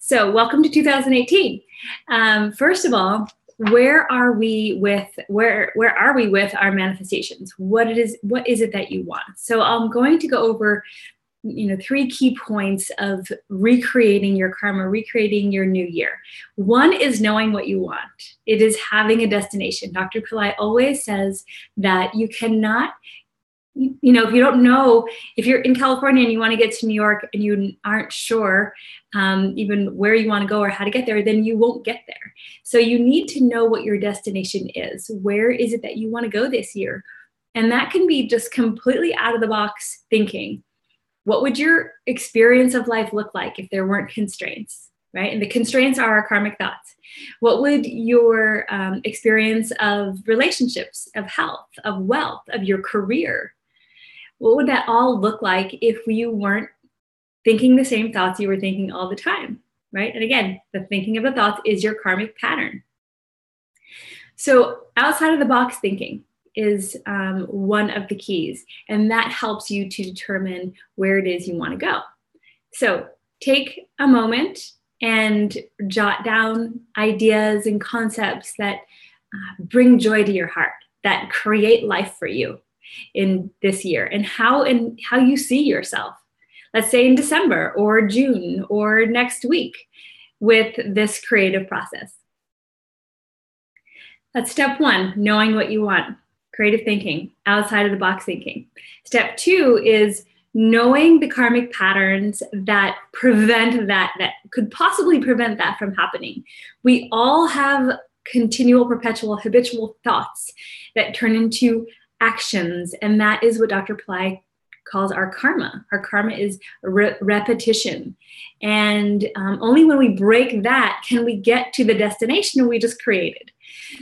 So welcome to 2018. First of all, where are we with our manifestations? What is it that you want? So I'm going to go over 3 key points of recreating your karma, recreating your new year. One is knowing what you want. It is having a destination. Dr. Pillai always says that you cannot, if you don't know, if you're in California and you want to get to New York and you aren't sure even where you want to go or how to get there, then you won't get there. So you need to know what your destination is. Where is it that you want to go this year? And that can be just completely out of the box thinking. What would your experience of life look like if there weren't constraints, right? And the constraints are our karmic thoughts. What would your experience of relationships, of health, of wealth, of your career, what would that all look like if you weren't thinking the same thoughts you were thinking all the time, right? And again, the thinking of the thoughts is your karmic pattern. So outside of the box thinking is one of the keys, and that helps you to determine where it is you want to go. So take a moment and jot down ideas and concepts that bring joy to your heart, that create life for you in this year, and how you see yourself. Let's say in December or June or next week with this creative process. That's step 1, knowing what you want. Creative thinking, outside of the box thinking. Step 2 is knowing the karmic patterns that could possibly prevent that from happening. We all have continual, perpetual, habitual thoughts that turn into actions, and that is what Dr. Pillai calls our karma. Our karma is repetition. And only when we break that can we get to the destination we just created.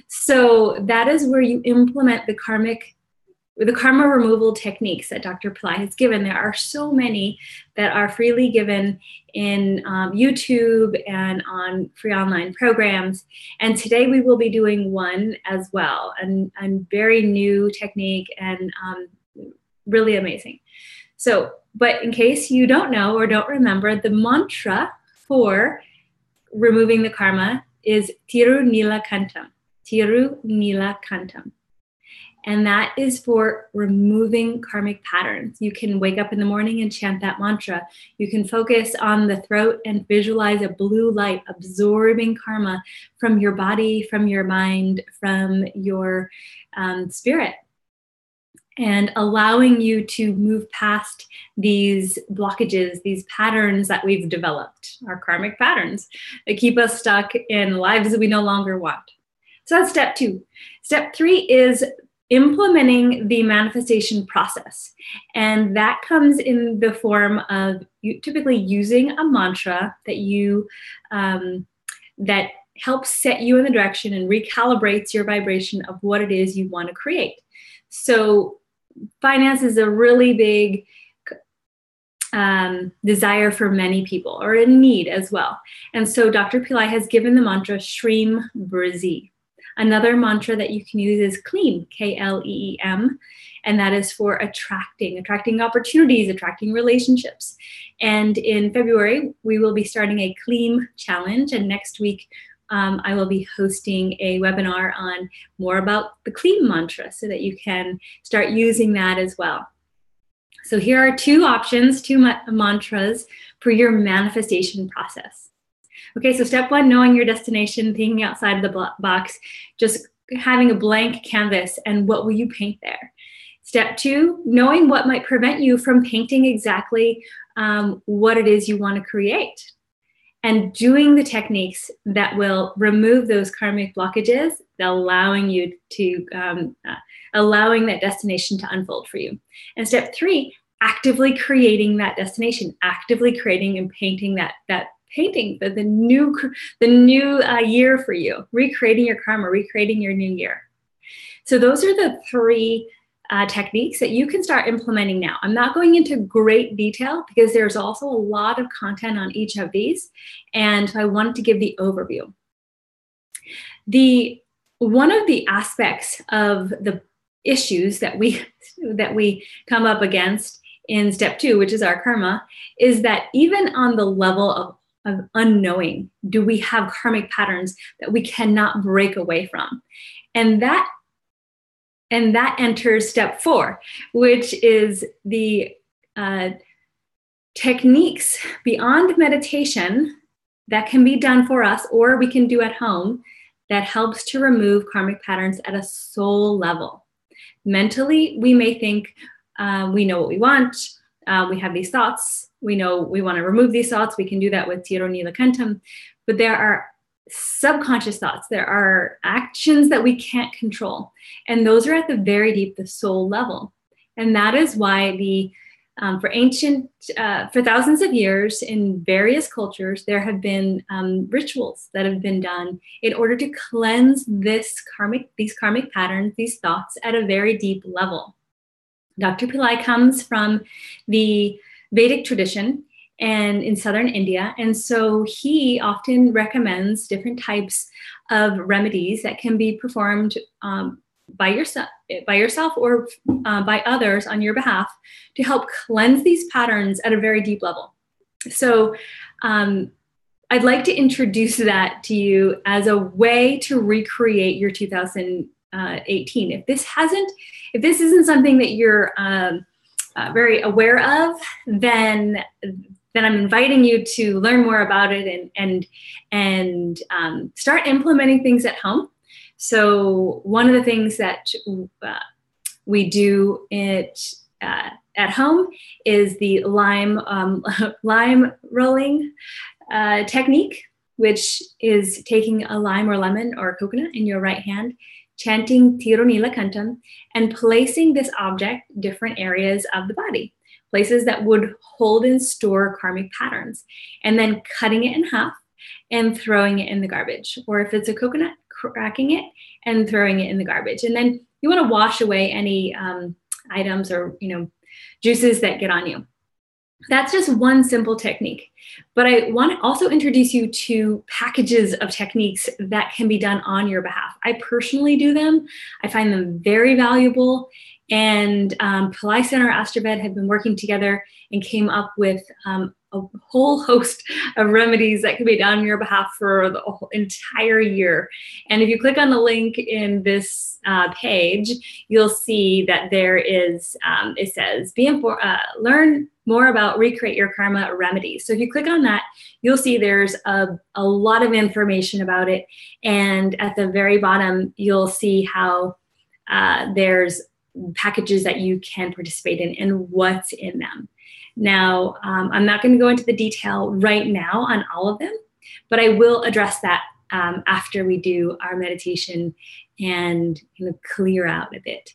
So that is where you implement the karma removal techniques that Dr. Pillai has given. There are so many that are freely given in YouTube and on free online programs. And today we will be doing one as well, and very new technique and really amazing. So, but in case you don't know or don't remember, the mantra for removing the karma is Tiru Nila Kantam. Tiru Nila Kantam. And that is for removing karmic patterns. You can wake up in the morning and chant that mantra. You can focus on the throat and visualize a blue light absorbing karma from your body, from your mind, from your spirit, and allowing you to move past these blockages, these patterns that we've developed, our karmic patterns that keep us stuck in lives that we no longer want. So that's step 2. Step 3 is implementing the manifestation process. And that comes in the form of you typically using a mantra that that helps set you in the direction and recalibrates your vibration of what it is you want to create. So finance is a really big desire for many people, or a need as well. And so Dr. Pillai has given the mantra Shreem Brizi. Another mantra that you can use is Kleem, K-L-E-E-M, and that is for attracting opportunities, attracting relationships. And in February, we will be starting a Kleem challenge, and next week I will be hosting a webinar on more about the Kleem mantra so that you can start using that as well. So here are 2 options, 2 mantras for your manifestation process. Okay, so step 1, knowing your destination, thinking outside of the box, just having a blank canvas, and what will you paint there? Step 2, knowing what might prevent you from painting exactly what it is you want to create, and doing the techniques that will remove those karmic blockages, allowing you to, allowing that destination to unfold for you. And step 3, actively creating that destination, actively creating and painting that painting the new year for you, recreating your karma, recreating your new year. So those are the 3 techniques that you can start implementing now. I'm not going into great detail because there's also a lot of content on each of these, and I wanted to give the overview. One of the aspects of the issues that we come up against in step 2, which is our karma, is that even on the level of of unknowing. Do we have karmic patterns that we cannot break away from? And that enters step 4, which is the techniques beyond meditation that can be done for us or we can do at home that helps to remove karmic patterns at a soul level. Mentally, we may think we know what we want, we have these thoughts, we know we want to remove these thoughts, we can do that with Tiro Nilakantam, but there are subconscious thoughts, there are actions that we can't control, and those are at the very deep, the soul level. And that is why for thousands of years in various cultures, there have been rituals that have been done in order to cleanse these karmic patterns, these thoughts at a very deep level. Dr. Pillai comes from the Vedic tradition and in southern India, and so he often recommends different types of remedies that can be performed by yourself or by others on your behalf to help cleanse these patterns at a very deep level. So I'd like to introduce that to you as a way to recreate your 2018. If this isn't something that you're very aware of, then I'm inviting you to learn more about it and start implementing things at home. So one of the things that we do at home is the lime rolling technique, which is taking a lime or lemon or coconut in your right hand, chanting Tiro Nilakantam, and placing this object in different areas of the body, places that would hold and store karmic patterns, and then cutting it in half and throwing it in the garbage. Or if it's a coconut, cracking it and throwing it in the garbage. And then you want to wash away any items or juices that get on you. That's just one simple technique. But I want to also introduce you to packages of techniques that can be done on your behalf. I personally do them. I find them very valuable. And Pillai Center Astrovet have been working together and came up with a whole host of remedies that can be done on your behalf for the entire year. And if you click on the link in this page, you'll see that there is, it says, learn more about recreate your karma remedies. So if you click on that, you'll see there's a lot of information about it. And at the very bottom, you'll see how there's packages that you can participate in and what's in them. Now, I'm not going to go into the detail right now on all of them, but I will address that after we do our meditation and clear out a bit.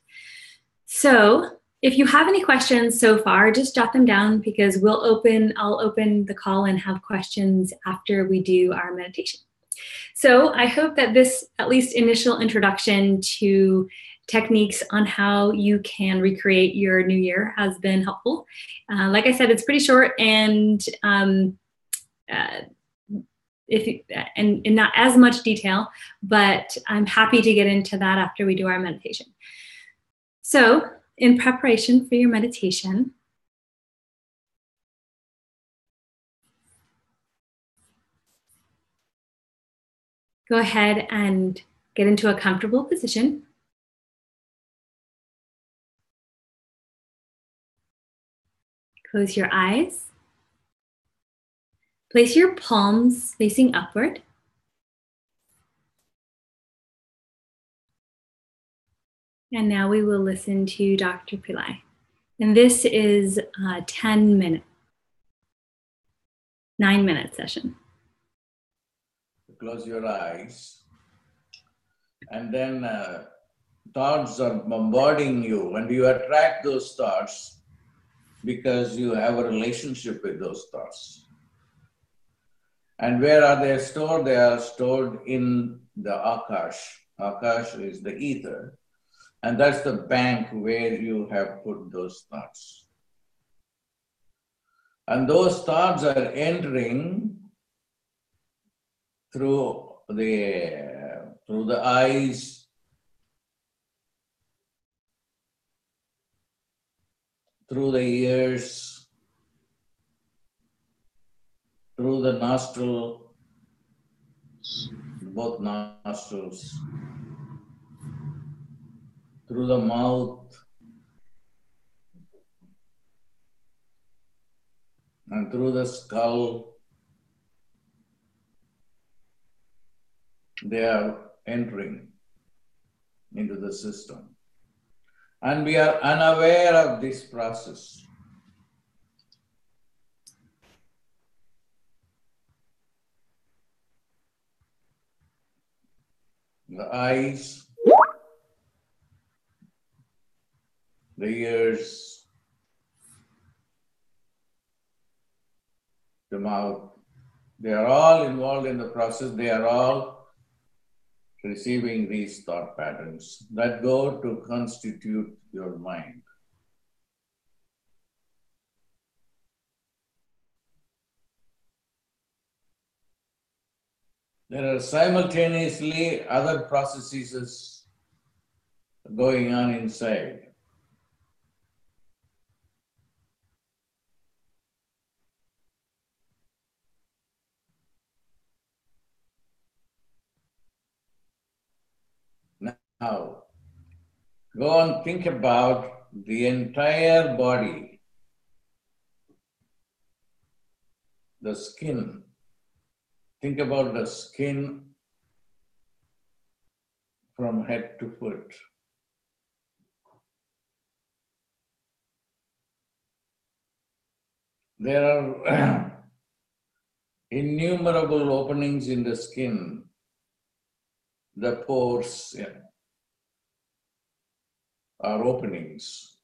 So if you have any questions so far, just jot them down because I'll open the call and have questions after we do our meditation. So I hope that this, at least initial introduction to techniques on how you can recreate your new year has been helpful. Like I said, it's pretty short and not as much detail, but I'm happy to get into that after we do our meditation. So in preparation for your meditation, go ahead and get into a comfortable position. Close your eyes. Place your palms facing upward. And now we will listen to Dr. Pillai. And this is a 9-minute session. Close your eyes. And then thoughts are bombarding you, and you attract those thoughts because you have a relationship with those thoughts. And where are they stored? They are stored in the Akash. Akash is the ether. And that's the bank where you have put those thoughts. And those thoughts are entering through the eyes, through the ears, through the nostril, both nostrils, through the mouth, and through the skull. They are entering into the system. And we are unaware of this process. The eyes, the ears, the mouth, they are all involved in the process. They are all receiving these thought patterns that go to constitute your mind. There are simultaneously other processes going on inside. Now, go and think about the entire body, the skin. Think about the skin from head to foot. There are innumerable openings in the skin, the pores are openings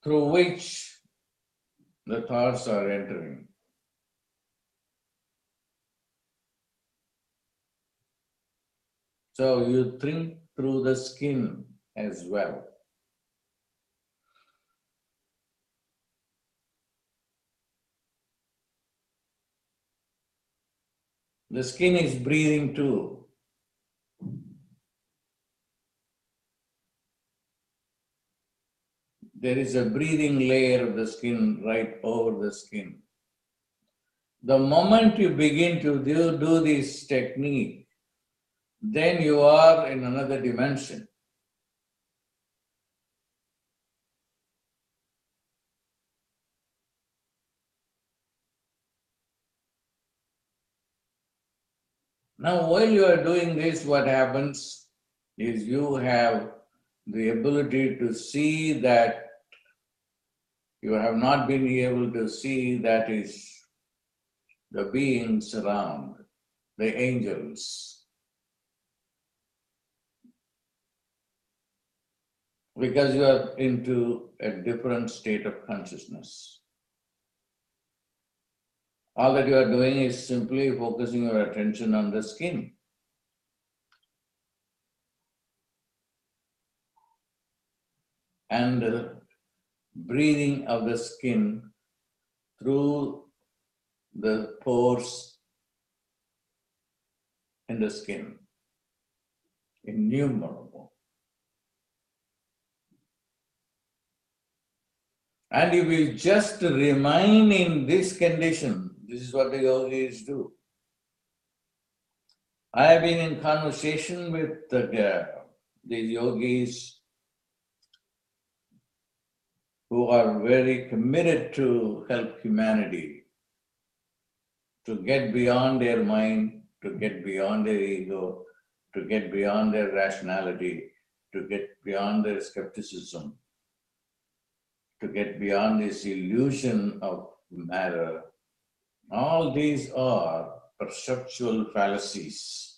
through which the thoughts are entering. So you think through the skin as well. The skin is breathing too. There is a breathing layer of the skin right over the skin. The moment you begin to do this technique, then you are in another dimension. Now, while you are doing this, what happens is you have the ability to see that you have not been able to see, that is the beings around, the angels. Because you are into a different state of consciousness. All that you are doing is simply focusing your attention on the skin. And the breathing of the skin through the pores in the skin. Innumerable. And if you just remain in this condition, this is what the yogis do. I have been in conversation with these yogis who are very committed to help humanity, to get beyond their mind, to get beyond their ego, to get beyond their rationality, to get beyond their skepticism, to get beyond this illusion of matter. All these are perceptual fallacies.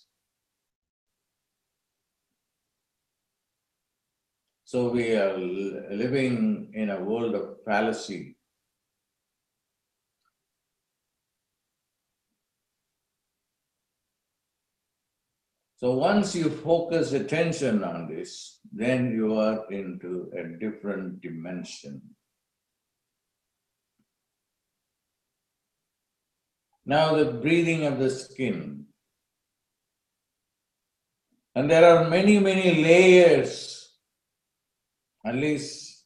So we are living in a world of fallacy. So once you focus attention on this, then you are into a different dimension. Now the breathing of the skin. And there are many, many layers. At least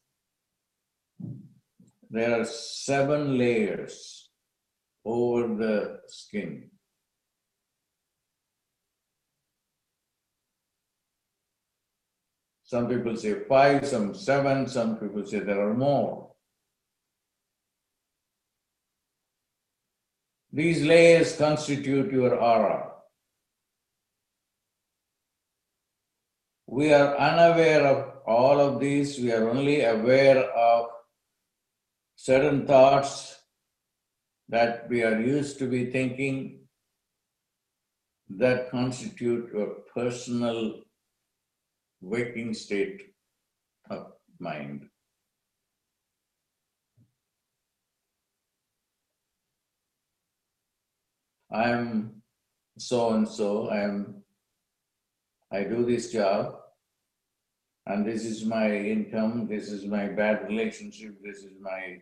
there are 7 layers over the skin. Some people say 5, some 7, some people say there are more. These layers constitute your aura. We are unaware of all of these. We are only aware of certain thoughts that we are used to be thinking that constitute your personal waking state of mind. I'm so and so, I do this job, and this is my income, this is my bad relationship, this is my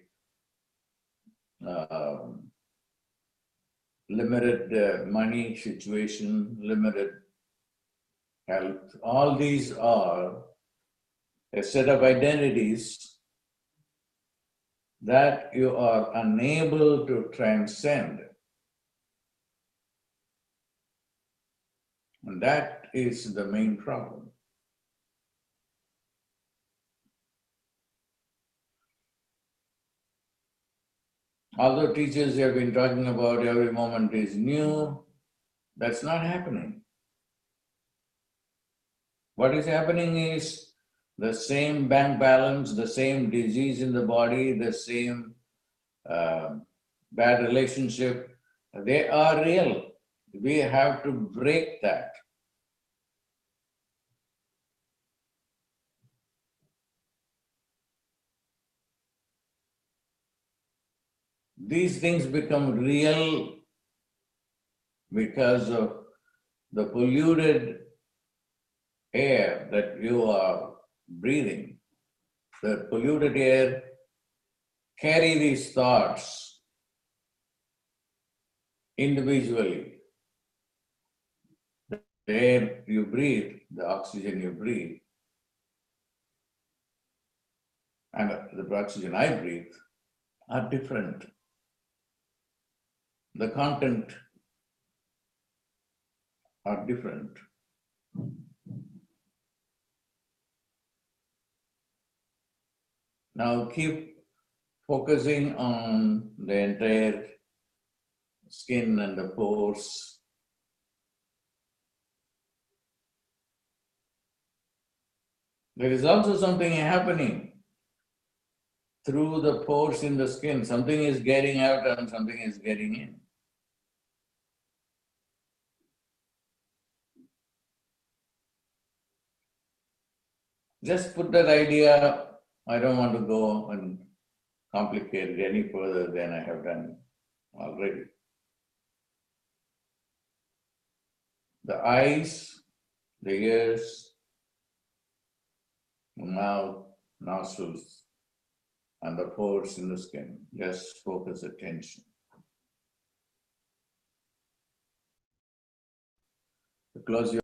limited money situation, limited health. All these are a set of identities that you are unable to transcend. And that is the main problem. Although teachers have been talking about every moment is new, that's not happening. What is happening is the same bank balance, the same disease in the body, the same bad relationship, they are real. We have to break that. These things become real because of the polluted air that you are breathing. The polluted air carry these thoughts individually. The air you breathe, the oxygen you breathe, and the oxygen I breathe are different. The content are different. Now keep focusing on the entire skin and the pores. There is also something happening through the pores in the skin. Something is getting out and something is getting in. Just put that idea, I don't want to go and complicate it any further than I have done already. The eyes, the ears, the mouth, nostrils, and the pores in the skin. Just focus attention. Close your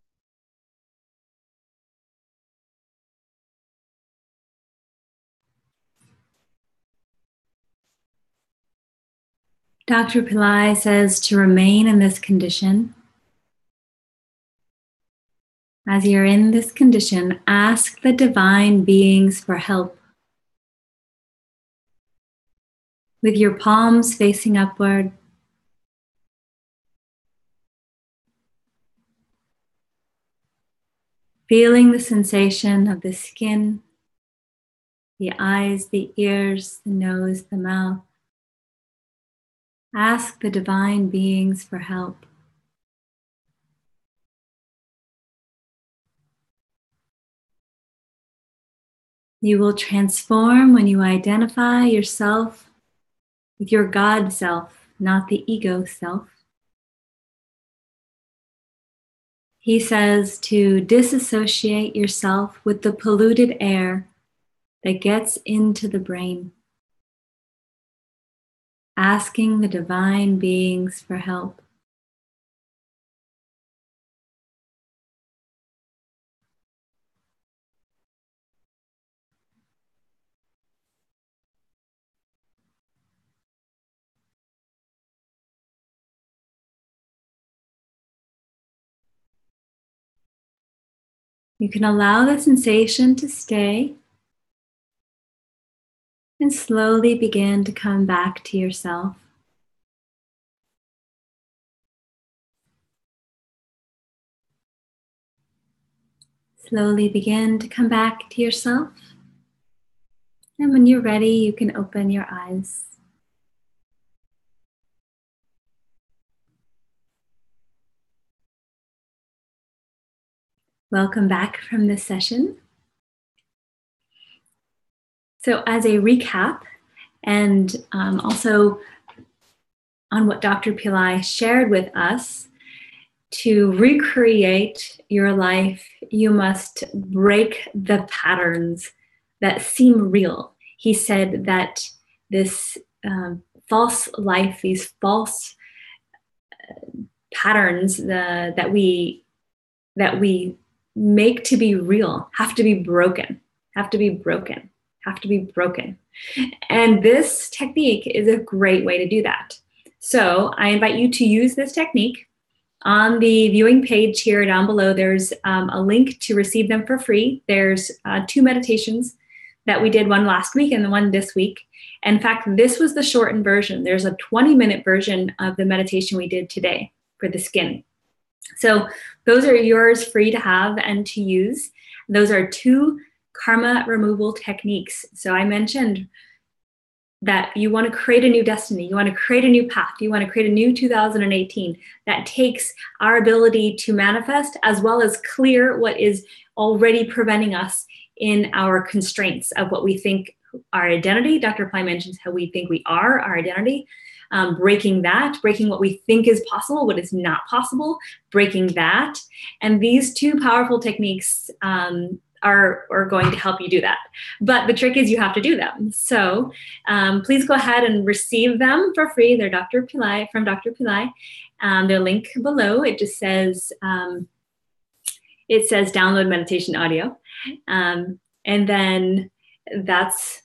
Dr. Pillai says to remain in this condition. As you're in this condition, ask the divine beings for help. With your palms facing upward, feeling the sensation of the skin, the eyes, the ears, the nose, the mouth. Ask the divine beings for help. You will transform when you identify yourself with your God self, not the ego self. He says to disassociate yourself with the polluted air that gets into the brain, asking the divine beings for help. You can allow the sensation to stay and slowly begin to come back to yourself. Slowly begin to come back to yourself. And when you're ready, you can open your eyes. Welcome back from this session. So as a recap, and also on what Dr. Pillai shared with us, to recreate your life, you must break the patterns that seem real. He said that this false life, these false patterns that we make to be real have to be broken, have to be broken, have to be broken. And this technique is a great way to do that. So I invite you to use this technique. On the viewing page here down below, there's a link to receive them for free. There's 2 meditations that we did, one last week and the one this week. In fact, this was the shortened version. There's a 20-minute version of the meditation we did today for the skin. So those are yours free to have and to use. Those are 2 karma removal techniques. So I mentioned that you want to create a new destiny, you want to create a new path, you want to create a new 2018 that takes our ability to manifest as well as clear what is already preventing us in our constraints of what we think our identity. Dr. Pillai mentions how we think we are our identity. Breaking that, breaking what we think is possible, what is not possible, breaking that. And these 2 powerful techniques are going to help you do that. But the trick is you have to do them. So please go ahead and receive them for free. They're Dr. Pillai, from Dr. Pillai. Their link below, it just says, download meditation audio. And then that's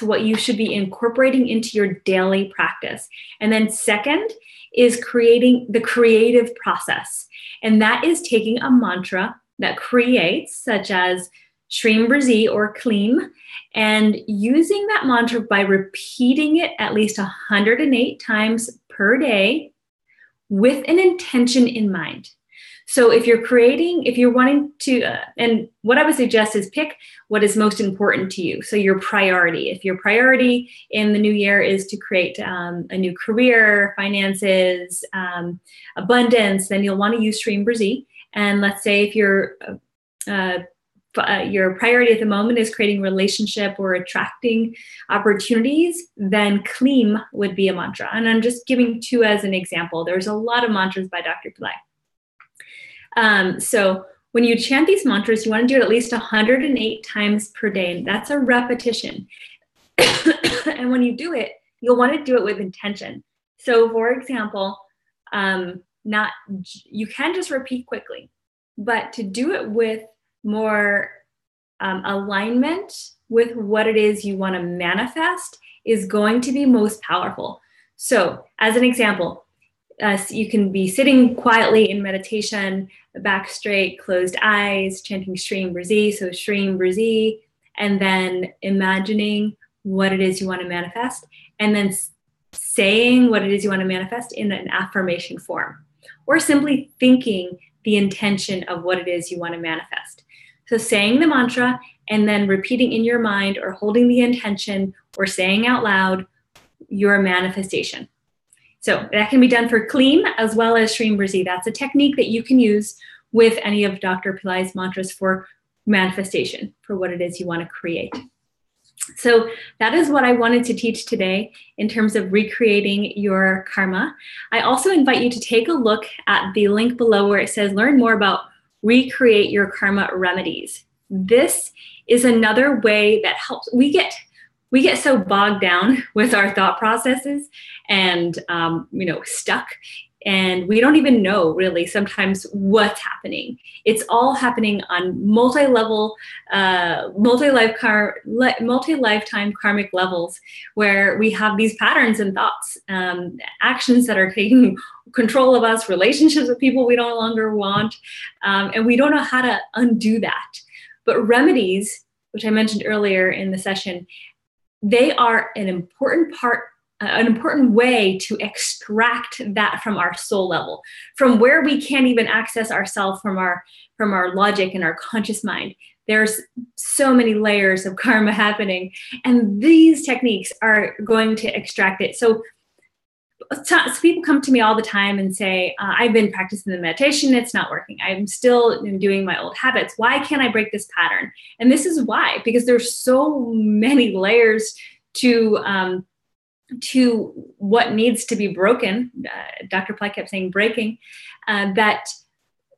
what you should be incorporating into your daily practice. And then second is creating the creative process. And that is taking a mantra that creates, such as Shreem Brazi or Kleem, and using that mantra by repeating it at least 108 times per day with an intention in mind. So if you're wanting to, and what I would suggest is pick what is most important to you. So your priority. If your priority in the new year is to create a new career, finances, abundance, then you'll want to use Shreem Brazi. And let's say if your priority at the moment is creating relationship or attracting opportunities, then Kleem would be a mantra. And I'm just giving 2 as an example. There's a lot of mantras by Dr. Pillai. So when you chant these mantras, you want to do it at least 108 times per day. And that's a repetition. And when you do it, you'll want to do it with intention. So for example, you can just repeat quickly, but to do it with more alignment with what it is you want to manifest is going to be most powerful. So as an example, you can be sitting quietly in meditation, back straight, closed eyes, chanting Shreem Brazi. So Shreem Brazi, and then imagining what it is you want to manifest, and then saying what it is you want to manifest in an affirmation form, or simply thinking the intention of what it is you want to manifest. So saying the mantra and then repeating in your mind or holding the intention or saying out loud your manifestation. So that can be done for Kleem as well as Shreem Brazi. That's a technique that you can use with any of Dr. Pillai's mantras for manifestation, for what it is you want to create. So that is what I wanted to teach today in terms of recreating your karma. I also invite you to take a look at the link below where it says learn more about recreate your karma remedies. This is another way that helps. We get so bogged down with our thought processes and stuck And we don't even know really sometimes what's happening. It's all happening on multi-lifetime karmic levels, where we have these patterns and thoughts, actions that are taking control of us, relationships with people we no longer want, and we don't know how to undo that. But remedies, which I mentioned earlier in the session, they are an important way to extract that from our soul level, from where we can't even access ourselves from our logic and our conscious mind. There's so many layers of karma happening, and these techniques are going to extract it. So people come to me all the time and say, I've been practicing the meditation, it's not working. I'm still doing my old habits. Why can't I break this pattern? And this is why, because there's so many layers to what needs to be broken. Dr. Pillai kept saying breaking, that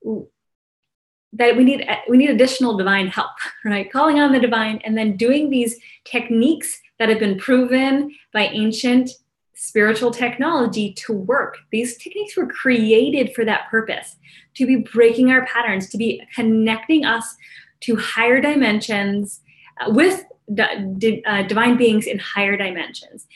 we need additional divine help, right? Calling on the divine, and then doing these techniques that have been proven by ancient spiritual technology to work. These techniques were created for that purpose, to be breaking our patterns, to be connecting us to higher dimensions with divine beings in higher dimensions.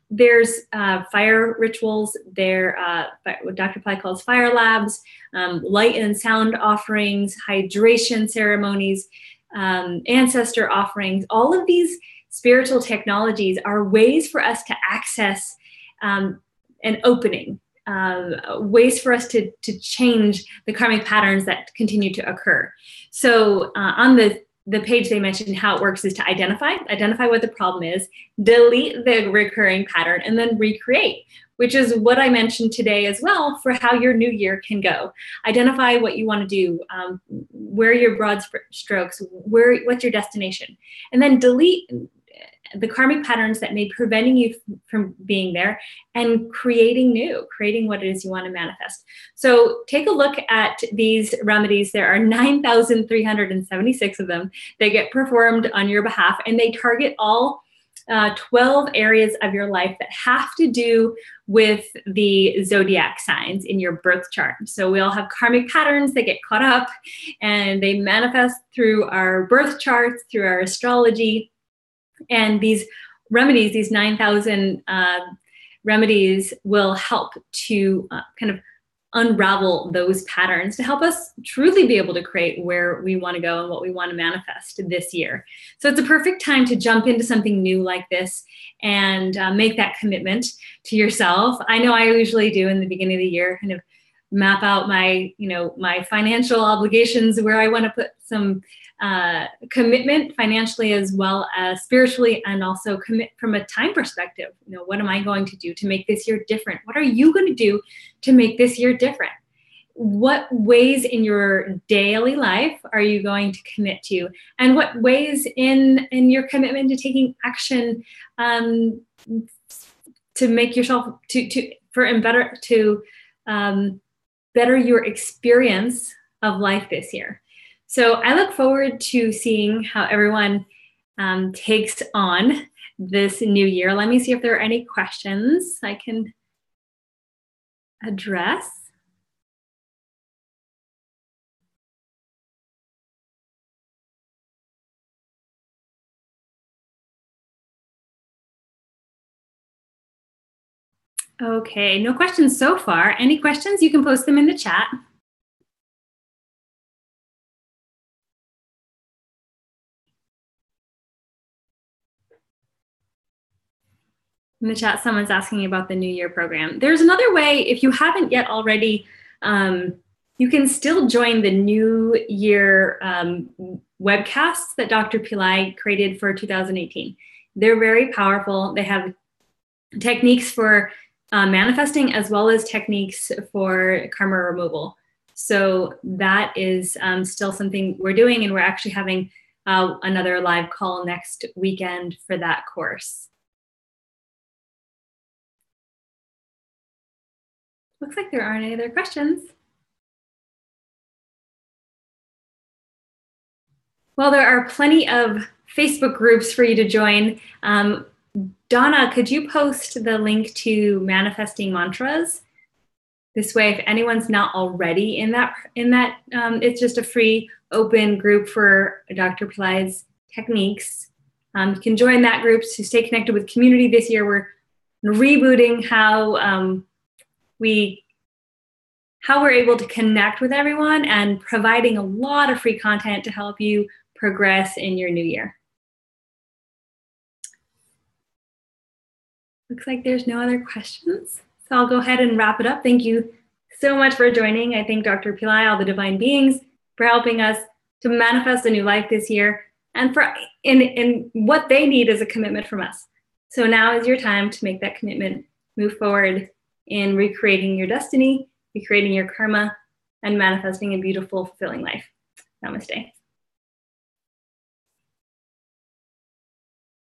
There's fire rituals, what Dr. Pillai calls fire labs, light and sound offerings, hydration ceremonies, ancestor offerings. All of these spiritual technologies are ways for us to access an opening, ways for us to change the karmic patterns that continue to occur. So on the page they mentioned, how it works is to identify what the problem is, delete the recurring pattern, and then recreate, which is what I mentioned today as well for how your new year can go. Identify what you want to do, where are your broad strokes, what's your destination, and then delete the karmic patterns that may be preventing you from being there, and creating what it is you want to manifest. So take a look at these remedies. There are 9,376 of them that get performed on your behalf, and they target all 12 areas of your life that have to do with the zodiac signs in your birth chart. So we all have karmic patterns that get caught up, and they manifest through our birth charts, through our astrology. And these remedies, these 9,000 remedies, will help to kind of unravel those patterns, to help us truly be able to create where we want to go and what we want to manifest this year. So it's a perfect time to jump into something new like this and make that commitment to yourself. I know I usually do in the beginning of the year, kind of map out my financial obligations, where I want to put some commitment financially as well as spiritually, and also commit from a time perspective. What am I going to do to make this year different? What are you going to do to make this year different? What ways in your daily life are you going to commit to? And what ways in your commitment to taking action to make yourself better your experience of life this year? So I look forward to seeing how everyone takes on this new year. Let me see if there are any questions I can address. Okay, no questions so far. Any questions? You can post them in the chat. In the chat, someone's asking about the New Year program. There's another way, if you haven't yet already, you can still join the New Year webcasts that Dr. Pillai created for 2018. They're very powerful. They have techniques for manifesting as well as techniques for karma removal. So that is still something we're doing, and we're actually having another live call next weekend for that course. Looks like there aren't any other questions. Well, there are plenty of Facebook groups for you to join. Donna, could you post the link to manifesting mantras This way, if anyone's not already in that, it's just a free open group for Dr. Pillai's techniques. You can join that group to stay connected with community. This year, we're rebooting how we're able to connect with everyone and providing a lot of free content to help you progress in your new year. Looks like there's no other questions. So I'll go ahead and wrap it up. Thank you so much for joining. I thank Dr. Pillai, all the divine beings, for helping us to manifest a new life this year, and for in what they need is a commitment from us. So now is your time to make that commitment, move forward in recreating your destiny, recreating your karma, and manifesting a beautiful, fulfilling life. Namaste.